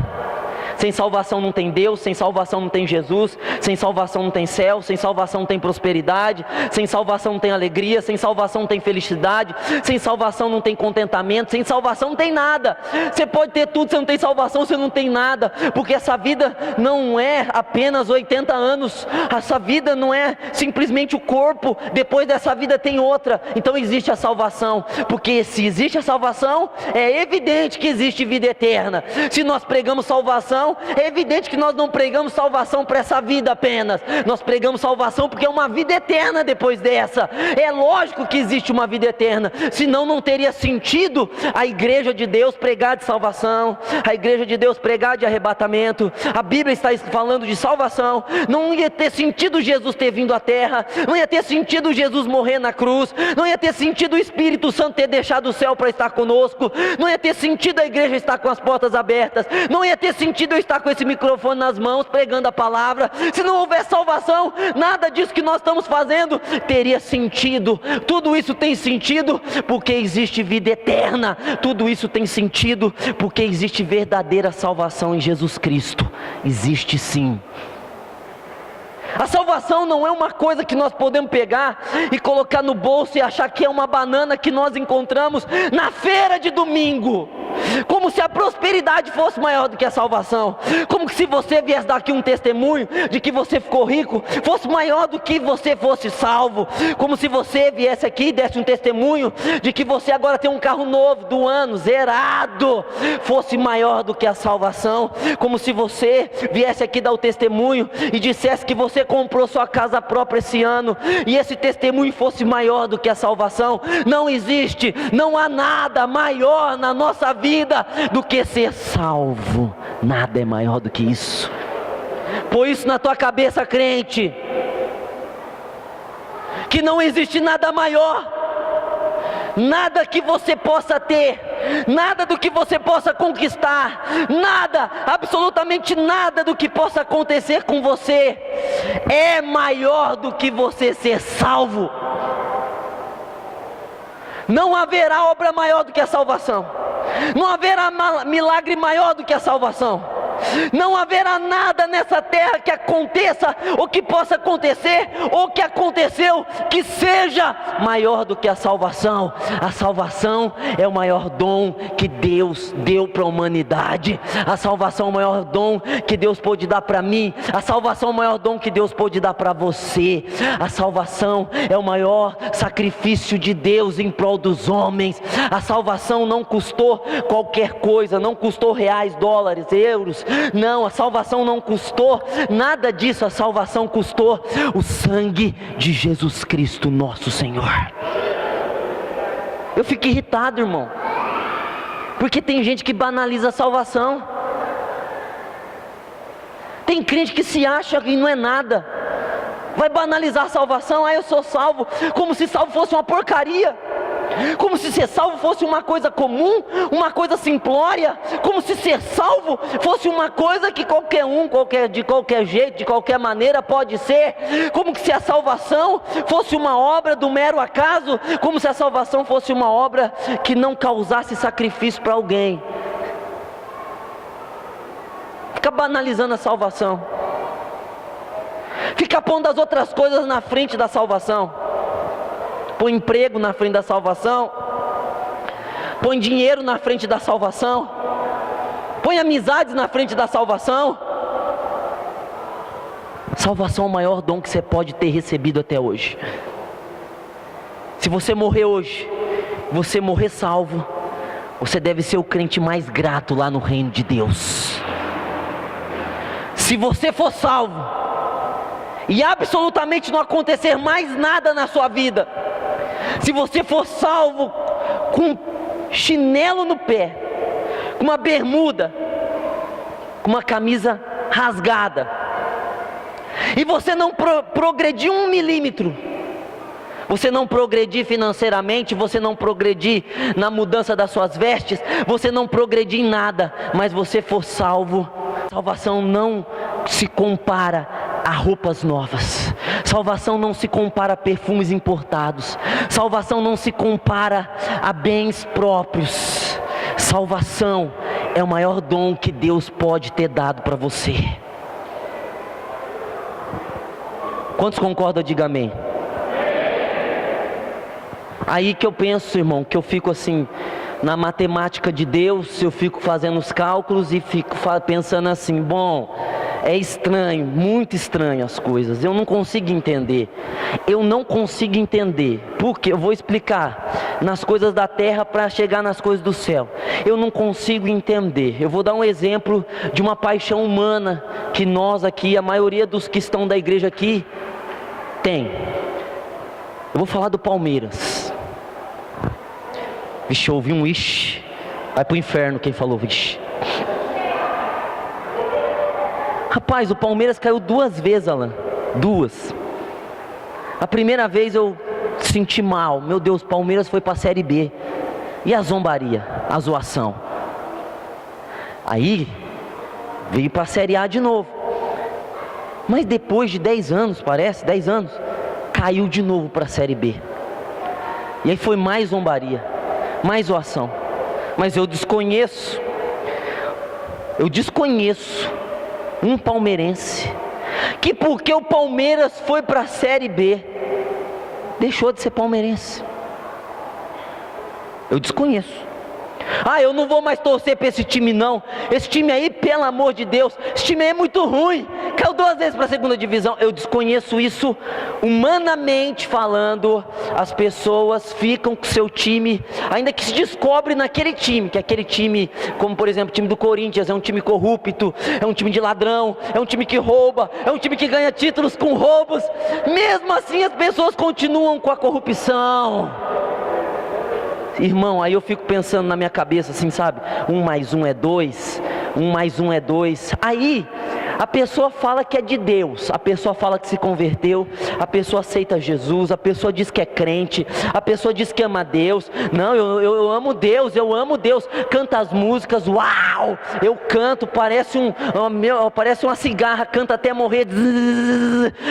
Sem salvação não tem Deus, sem salvação não tem Jesus, sem salvação não tem céu, sem salvação não tem prosperidade, sem salvação não tem alegria, sem salvação não tem felicidade, sem salvação não tem contentamento, sem salvação não tem nada. Você pode ter tudo, você não tem salvação, você não tem nada, porque essa vida não é apenas 80 anos, essa vida não é simplesmente o corpo, depois dessa vida tem outra. Então existe a salvação, porque se existe a salvação, é evidente que existe vida eterna. Se nós pregamos salvação, é evidente que nós não pregamos salvação para essa vida apenas. Nós pregamos salvação porque é uma vida eterna depois dessa. É lógico que existe uma vida eterna, senão não teria sentido a igreja de Deus pregar de salvação, a igreja de Deus pregar de arrebatamento. A Bíblia está falando de salvação. Não ia ter sentido Jesus ter vindo à terra, não ia ter sentido Jesus morrer na cruz, não ia ter sentido o Espírito Santo ter deixado o céu para estar conosco, não ia ter sentido a igreja estar com as portas abertas, não ia ter sentido eu estar com esse microfone nas mãos pregando a palavra. Se não houver salvação, nada disso que nós estamos fazendo teria sentido. Tudo isso tem sentido porque existe vida eterna. Tudo isso tem sentido porque existe verdadeira salvação em Jesus Cristo. Existe sim. A salvação não é uma coisa que nós podemos pegar e colocar no bolso e achar que é uma banana que nós encontramos na feira de domingo, como se a prosperidade fosse maior do que a salvação, como se você viesse daqui um testemunho de que você ficou rico, fosse maior do que você fosse salvo, como se você viesse aqui e desse um testemunho de que você agora tem um carro novo do ano, zerado, fosse maior do que a salvação, como se você viesse aqui dar o testemunho e dissesse que você comprou sua casa própria esse ano, e esse testemunho fosse maior do que a salvação. Não existe, não há nada maior na nossa vida do que ser salvo. Nada é maior do que isso. Põe isso na tua cabeça, crente, que não existe nada maior. Nada que você possa ter, nada do que você possa conquistar, nada, absolutamente nada do que possa acontecer com você é maior do que você ser salvo. Não haverá obra maior do que a salvação, não haverá milagre maior do que a salvação. Não haverá nada nessa terra que aconteça, ou que possa acontecer, ou que aconteceu, que seja maior do que a salvação. A salvação é o maior dom que Deus deu para a humanidade. A salvação é o maior dom que Deus pôde dar para mim. A salvação é o maior dom que Deus pôde dar para você. A salvação é o maior sacrifício de Deus em prol dos homens. A salvação não custou qualquer coisa, não custou reais, dólares, euros. Não, a salvação não custou nada disso. A salvação custou o sangue de Jesus Cristo, nosso Senhor. Eu fico irritado, irmão, porque tem gente que banaliza a salvação. Tem crente que se acha que não é nada, vai banalizar a salvação. Eu sou salvo, como se salvo fosse uma porcaria, como se ser salvo fosse uma coisa comum, uma coisa simplória, como se ser salvo fosse uma coisa que qualquer um, de qualquer jeito, de qualquer maneira pode ser, como se a salvação fosse uma obra do mero acaso, como se a salvação fosse uma obra que não causasse sacrifício para alguém. Fica banalizando a salvação, fica pondo as outras coisas na frente da salvação. Põe emprego na frente da salvação, põe dinheiro na frente da salvação, põe amizades na frente da salvação. Salvação é o maior dom que você pode ter recebido até hoje. Se você morrer hoje, você morrer salvo, você deve ser o crente mais grato lá no reino de Deus. Se você for salvo e absolutamente não acontecer mais nada na sua vida, se você for salvo com chinelo no pé, com uma bermuda, com uma camisa rasgada, e você não progredir 1 milímetro, você não progredir financeiramente, você não progredir na mudança das suas vestes, você não progredir em nada, mas você for salvo, salvação não se compara a roupas novas, salvação não se compara a perfumes importados, salvação não se compara a bens próprios, salvação é o maior dom que Deus pode ter dado para você. Quantos concordam? Diga amém. Aí que eu penso, irmão, que eu fico assim, na matemática de Deus, eu fico fazendo os cálculos e fico pensando assim, bom, é estranho, muito estranho as coisas, eu não consigo entender, porque eu vou explicar, nas coisas da terra para chegar nas coisas do céu, eu não consigo entender. Eu vou dar um exemplo de uma paixão humana, que nós aqui, a maioria dos que estão da igreja aqui, tem. Eu vou falar do Palmeiras. Vixe, eu ouvi um ixi, vai pro inferno quem falou vixe. Rapaz, o Palmeiras caiu 2 vezes, Alan, 2. A primeira vez eu senti mal, meu Deus, Palmeiras foi para a Série B, e a zombaria, a zoação. Aí, veio para a Série A de novo, mas depois de 10 anos, parece, 10 anos, caiu de novo para a Série B, e aí foi mais zombaria, mais zoação. Mas eu desconheço um palmeirense que, porque o Palmeiras foi para a Série B, deixou de ser palmeirense. Eu desconheço. Eu não vou mais torcer para esse time não, esse time aí, pelo amor de Deus, esse time aí é muito ruim, caiu 2 vezes para a 2ª divisão. Eu desconheço isso. Humanamente falando, as pessoas ficam com seu time, ainda que se descobre naquele time, que aquele time, como por exemplo o time do Corinthians, é um time corrupto, é um time de ladrão, é um time que rouba, é um time que ganha títulos com roubos. Mesmo assim as pessoas continuam com a corrupção. Irmão, aí eu fico pensando na minha cabeça assim, sabe? 1 mais 1 é 2, 1 mais 1 é 2. Aí a pessoa fala que é de Deus, a pessoa fala que se converteu, a pessoa aceita Jesus, a pessoa diz que é crente, a pessoa diz que ama Deus. Não, eu amo Deus, canta as músicas, uau, eu canto, parece uma cigarra, canta até morrer,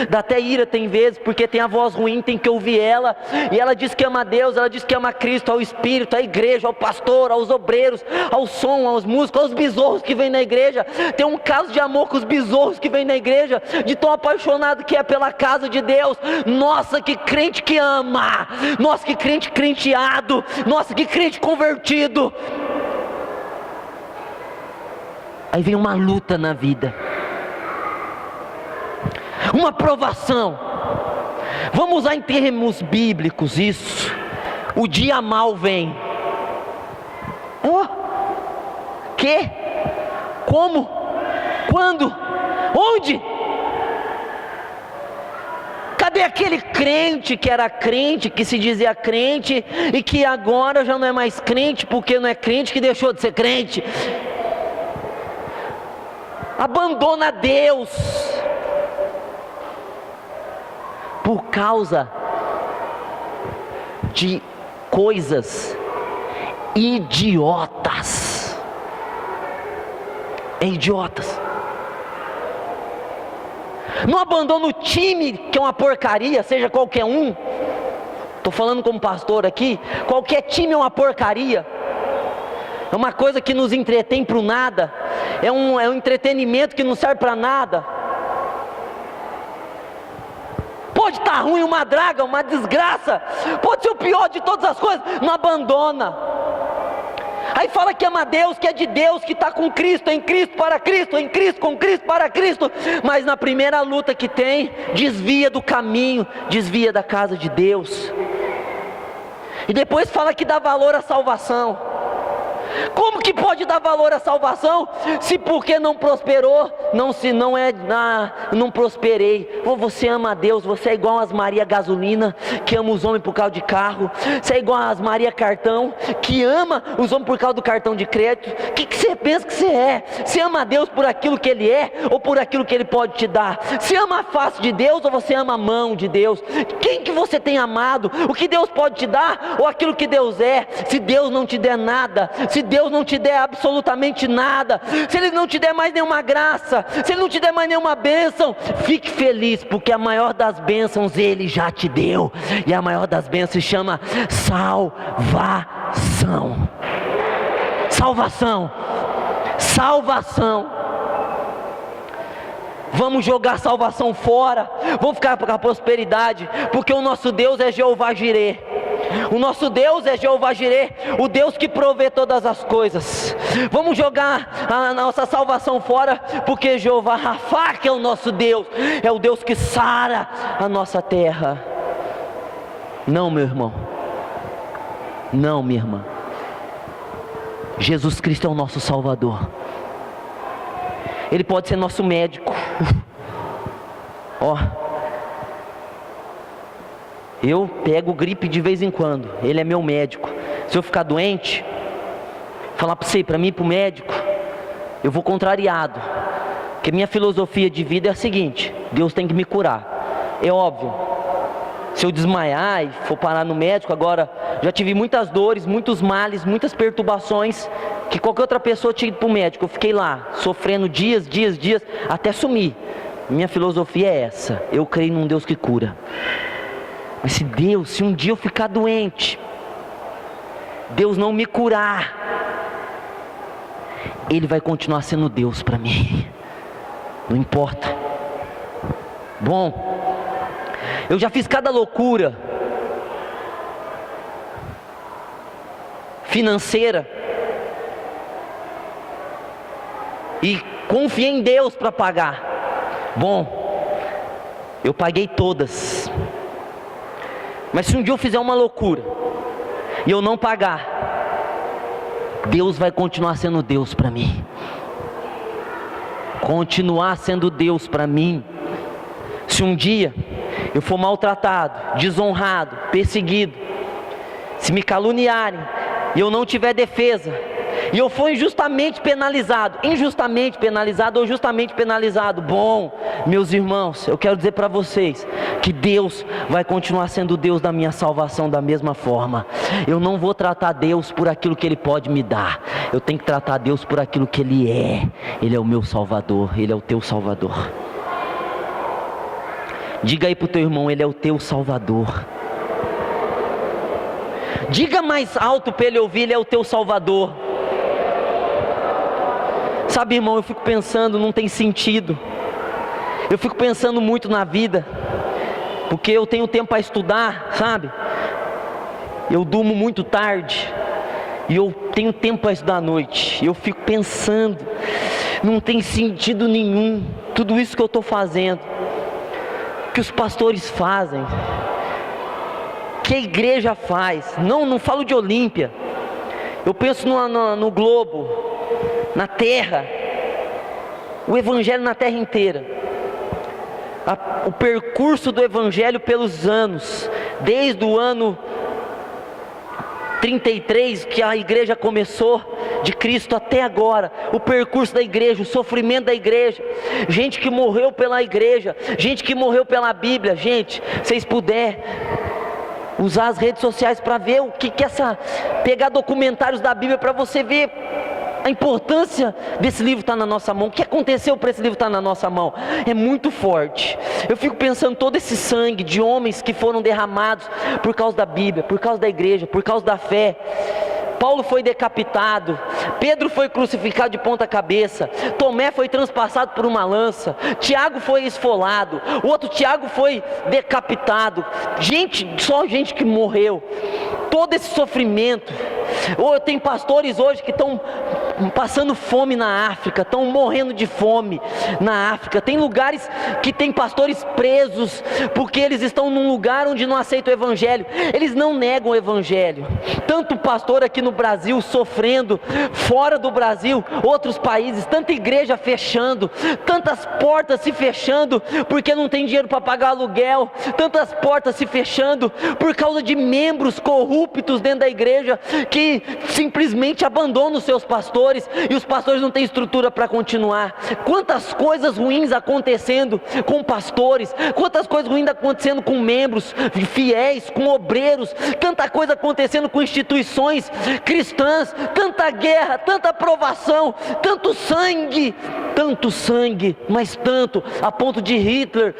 dá até ira tem vezes, porque tem a voz ruim, tem que ouvir ela, e ela diz que ama Deus, ela diz que ama Cristo, ao Espírito, à igreja, ao pastor, aos obreiros, ao som, aos músicos, aos besouros que vêm na igreja. Tem um caso de amor com os besouros que vem na igreja, de tão apaixonado que é pela casa de Deus. Nossa, que crente que ama, nossa, que crente crenteado, nossa, que crente convertido. Aí vem uma luta na vida, uma provação. Vamos usar em termos bíblicos isso. O dia mal vem. Que? Como? Quando? Onde? Cadê aquele crente que era crente, que se dizia crente, e que agora já não é mais crente, porque não é crente, que deixou de ser crente? Abandona Deus por causa de coisas idiotas. Idiotas. Não abandona o time, que é uma porcaria, seja qualquer um. Estou falando como pastor aqui. Qualquer time é uma porcaria, é uma coisa que nos entretém para o nada, é um entretenimento que não serve para nada. Pode estar ruim, uma draga, uma desgraça, pode ser o pior de todas as coisas, não abandona. Aí fala que ama Deus, que é de Deus, que está com Cristo, em Cristo, para Cristo, em Cristo, com Cristo, para Cristo. Mas na primeira luta que tem, desvia do caminho, desvia da casa de Deus. E depois fala que dá valor à salvação. Como que pode dar valor à salvação, se porque não prosperou, não prosperei? Você ama a Deus, você é igual as Maria Gasolina, que ama os homens por causa de carro. Você é igual as Maria Cartão, que ama os homens por causa do cartão de crédito. O que você pensa que você é? Você ama a Deus por aquilo que Ele é, ou por aquilo que Ele pode te dar? Você ama a face de Deus, ou você ama a mão de Deus? Quem que você tem amado? O que Deus pode te dar, ou aquilo que Deus é? Se Deus não te der nada, se Deus não te der absolutamente nada, se Ele não te der mais nenhuma graça, se Ele não te der mais nenhuma bênção, fique feliz, porque a maior das bênçãos Ele já te deu, e a maior das bênçãos se chama salvação. Salvação. Vamos jogar salvação fora, vamos ficar com a prosperidade, porque o nosso Deus é Jeová Jireh. O nosso Deus é Jeová Jireh, o Deus que provê todas as coisas. Vamos jogar a nossa salvação fora, porque Jeová Rafá, que é o nosso Deus, é o Deus que sara a nossa terra. Não, meu irmão, não, minha irmã, Jesus Cristo é o nosso Salvador. Ele pode ser nosso médico. Eu pego gripe de vez em quando, Ele é meu médico. Se eu ficar doente, falar para mim, para o médico, eu vou contrariado, porque minha filosofia de vida é a seguinte: Deus tem que me curar. É óbvio, se eu desmaiar e for parar no médico, agora, já tive muitas dores, muitos males, muitas perturbações, que qualquer outra pessoa tinha ido para o médico. Eu fiquei lá, sofrendo dias, até sumir. Minha filosofia é essa: eu creio num Deus que cura. Mas se um dia eu ficar doente, Deus não me curar, Ele vai continuar sendo Deus para mim, não importa. Bom, eu já fiz cada loucura financeira e confiei em Deus para pagar. Bom, eu paguei todas. Mas se um dia eu fizer uma loucura e eu não pagar, Deus vai continuar sendo Deus para mim. Continuar sendo Deus para mim. Se um dia eu for maltratado, desonrado, perseguido, se me caluniarem e eu não tiver defesa, e eu for injustamente penalizado ou justamente penalizado, bom, meus irmãos, eu quero dizer para vocês que Deus vai continuar sendo Deus da minha salvação da mesma forma. Eu não vou tratar Deus por aquilo que Ele pode me dar, eu tenho que tratar Deus por aquilo que Ele é. Ele é o meu Salvador, Ele é o teu Salvador. Diga aí para o teu irmão: Ele é o teu Salvador. Diga mais alto para ele ouvir: Ele é o teu Salvador. Sabe, irmão, eu fico pensando, não tem sentido. Eu fico pensando muito na vida, porque eu tenho tempo para estudar, sabe? Eu durmo muito tarde, e eu tenho tempo para estudar à noite. Eu fico pensando, não tem sentido nenhum tudo isso que eu estou fazendo, que os pastores fazem, que a igreja faz. Não falo de Olímpia, eu penso no globo, na terra, o evangelho na terra inteira, o percurso do evangelho pelos anos, desde o ano 33 que a igreja começou, de Cristo até agora, o percurso da igreja, o sofrimento da igreja, gente que morreu pela igreja, gente que morreu pela Bíblia. Gente, se vocês puderem usar as redes sociais para ver o que pegar documentários da Bíblia para você ver a importância desse livro estar na nossa mão. O que aconteceu para esse livro estar na nossa mão? É muito forte. Eu fico pensando todo esse sangue de homens que foram derramados por causa da Bíblia, por causa da igreja, por causa da fé. Paulo foi decapitado, Pedro foi crucificado de ponta cabeça, Tomé foi transpassado por uma lança, Tiago foi esfolado, o outro Tiago foi decapitado. Só gente que morreu. Todo esse sofrimento, Ou tem pastores hoje que estão passando fome na África, estão morrendo de fome na África. Tem lugares que tem pastores presos, porque eles estão num lugar onde não aceitam o Evangelho. Eles não negam o Evangelho. Tanto pastor aqui no Brasil sofrendo, fora do Brasil, outros países, tanta igreja fechando, tantas portas se fechando, porque não tem dinheiro para pagar aluguel, tantas portas se fechando, por causa de membros corruptos dentro da igreja, que simplesmente abandonam os seus pastores, e os pastores não têm estrutura para continuar. Quantas coisas ruins acontecendo com pastores, quantas coisas ruins acontecendo com membros fiéis, com obreiros, tanta coisa acontecendo com instituições cristãs, tanta guerra, tanta provação, tanto sangue, mas tanto, a ponto de Hitler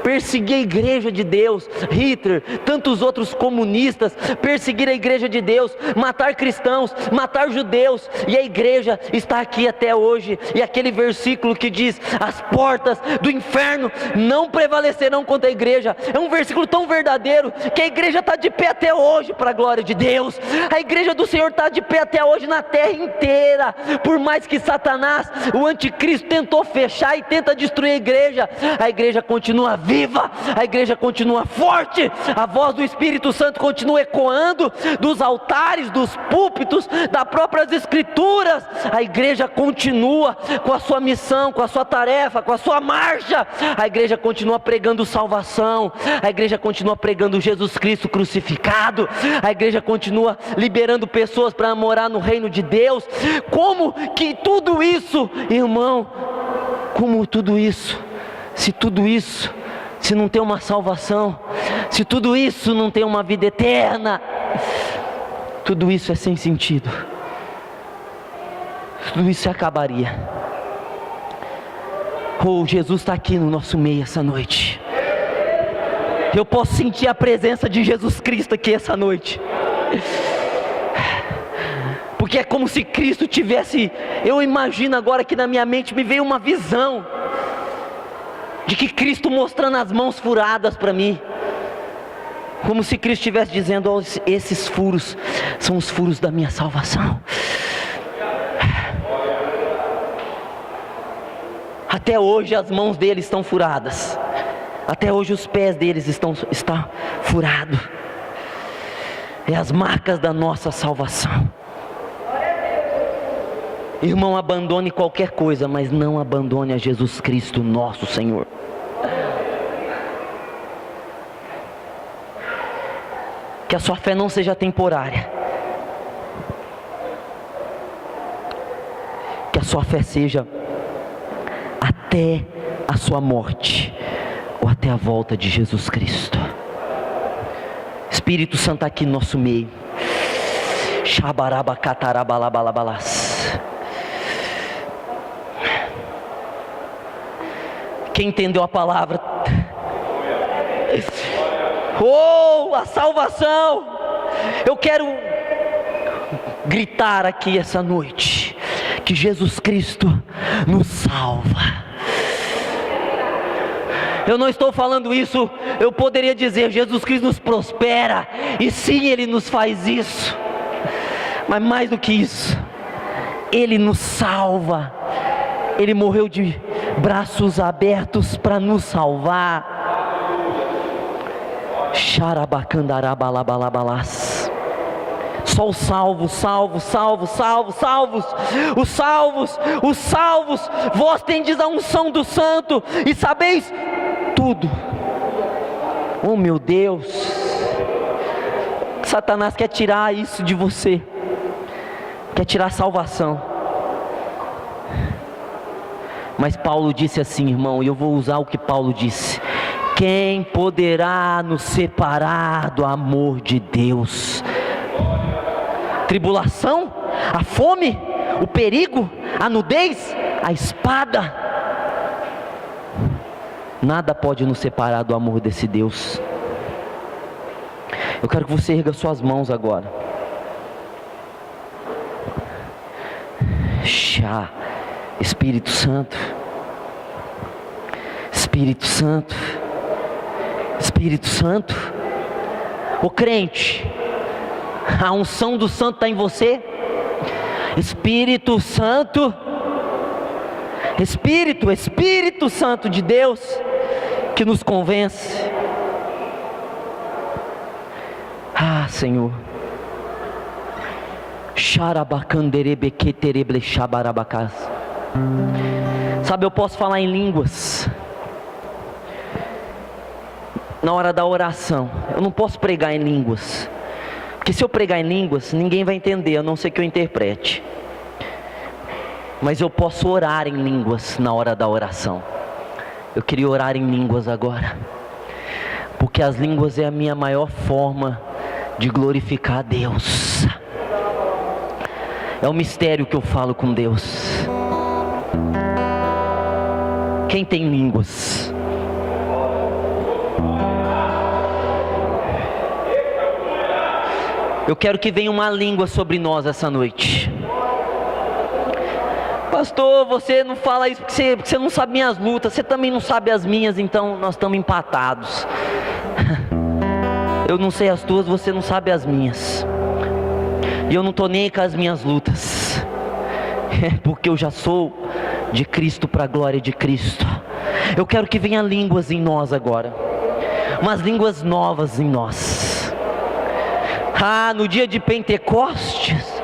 perseguir a igreja de Deus, Hitler, tantos outros comunistas perseguir a igreja de Deus, matar cristãos, matar judeus, e a igreja está aqui até hoje. E aquele versículo que diz: as portas do inferno não prevalecerão contra a igreja, é um versículo tão verdadeiro, que a igreja está de pé até hoje para a glória de Deus. A igreja do Senhor está de pé até hoje na terra inteira. Por mais que Satanás, o anticristo, tentou fechar e tenta destruir a igreja continua viva, a igreja continua forte, a voz do Espírito Santo continua ecoando dos altares, dos púlpitos, das próprias escrituras. A igreja continua com a sua missão, com a sua tarefa, com a sua marcha. A igreja continua pregando salvação, a igreja continua pregando Jesus Cristo crucificado, a igreja continua liberando pessoas para morar no reino de Deus. Como que tudo isso, irmão, como tudo isso, se não tem uma salvação, se tudo isso não tem uma vida eterna, tudo isso é sem sentido, tudo isso acabaria. Oh, Jesus está aqui no nosso meio essa noite. Eu posso sentir a presença de Jesus Cristo aqui essa noite, porque é como se Cristo tivesse, eu imagino agora que na minha mente me veio uma visão, de que Cristo mostrando as mãos furadas para mim, como se Cristo estivesse dizendo: oh, esses furos são os furos da minha salvação. Até hoje as mãos dele estão furadas, até hoje os pés deles estão furados, é as marcas da nossa salvação. Irmão, abandone qualquer coisa, mas não abandone a Jesus Cristo nosso Senhor. Que a sua fé não seja temporária, que a sua fé seja até a sua morte, ou até a volta de Jesus Cristo. Espírito Santo aqui no nosso meio. Xabarabacatarabalabalabalas. Quem entendeu a palavra? Oh, a salvação! Eu quero gritar aqui essa noite que Jesus Cristo nos salva. Eu não estou falando isso, eu poderia dizer: Jesus Cristo nos prospera, e sim, Ele nos faz isso, mas mais do que isso, Ele nos salva. Ele morreu de braços abertos para nos salvar. Xarabacandarabalabalabalás. Só os salvos, os salvos, vós tendes a unção do Santo, e sabeis tudo. Oh meu Deus, Satanás quer tirar isso de você, quer tirar a salvação. Mas Paulo disse assim, irmão, e eu vou usar o que Paulo disse: quem poderá nos separar do amor de Deus? Tribulação, a fome, o perigo, a nudez, a espada. Nada pode nos separar do amor desse Deus. Eu quero que você erga suas mãos agora. Espírito Santo, Espírito Santo, Espírito Santo. Ô crente, A unção do Santo está em você. Espírito Santo, Espírito Santo de Deus, que nos convence. Ah, Senhor. Sabe, eu posso falar em línguas na hora da oração. Eu não posso pregar em línguas, porque se eu pregar em línguas, ninguém vai entender, a não ser que eu interprete. Mas eu posso orar em línguas na hora da oração. Eu queria orar em línguas agora, porque as línguas é a minha maior forma de glorificar a Deus. É um mistério que eu falo com Deus. Quem tem línguas? Eu quero que venha uma língua sobre nós essa noite. Pastor, você não fala isso porque você não sabe minhas lutas, você também não sabe as minhas, então nós estamos empatados. Eu não sei as tuas, você não sabe as minhas. E eu não estou nem com as minhas lutas, porque eu já sou de Cristo para a glória de Cristo. Eu quero que venha línguas em nós agora, umas línguas novas em nós. Ah, no dia de Pentecostes,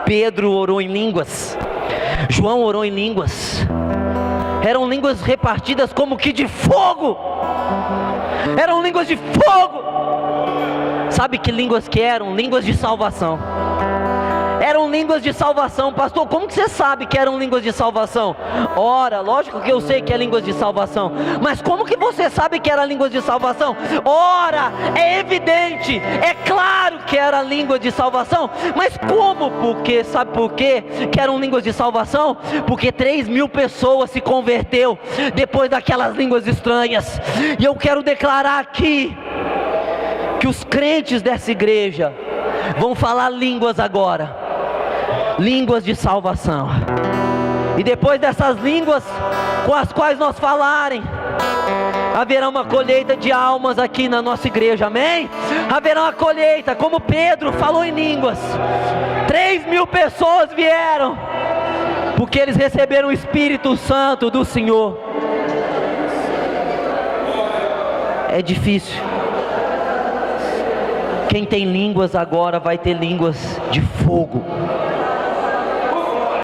Pedro orou em línguas, João orou em línguas. Eram línguas repartidas como que de fogo. Eram línguas de fogo. Sabe que línguas que eram? Línguas de salvação. Eram línguas de salvação. Pastor, como que você sabe que eram línguas de salvação? Ora, lógico que eu sei que é línguas de salvação. Mas como que você sabe que era línguas de salvação? Ora, é evidente, é claro que era língua de salvação. Mas como? Porque, sabe por quê que eram línguas de salvação? Porque 3.000 pessoas se converteu depois daquelas línguas estranhas. E eu quero declarar aqui que os crentes dessa igreja vão falar línguas agora, línguas de salvação. E depois dessas línguas com as quais nós falarem, haverá uma colheita de almas aqui na nossa igreja, amém? Haverá uma colheita, como Pedro falou em línguas. 3.000 pessoas vieram, porque eles receberam o Espírito Santo do Senhor. É difícil. Quem tem línguas agora vai ter línguas de fogo.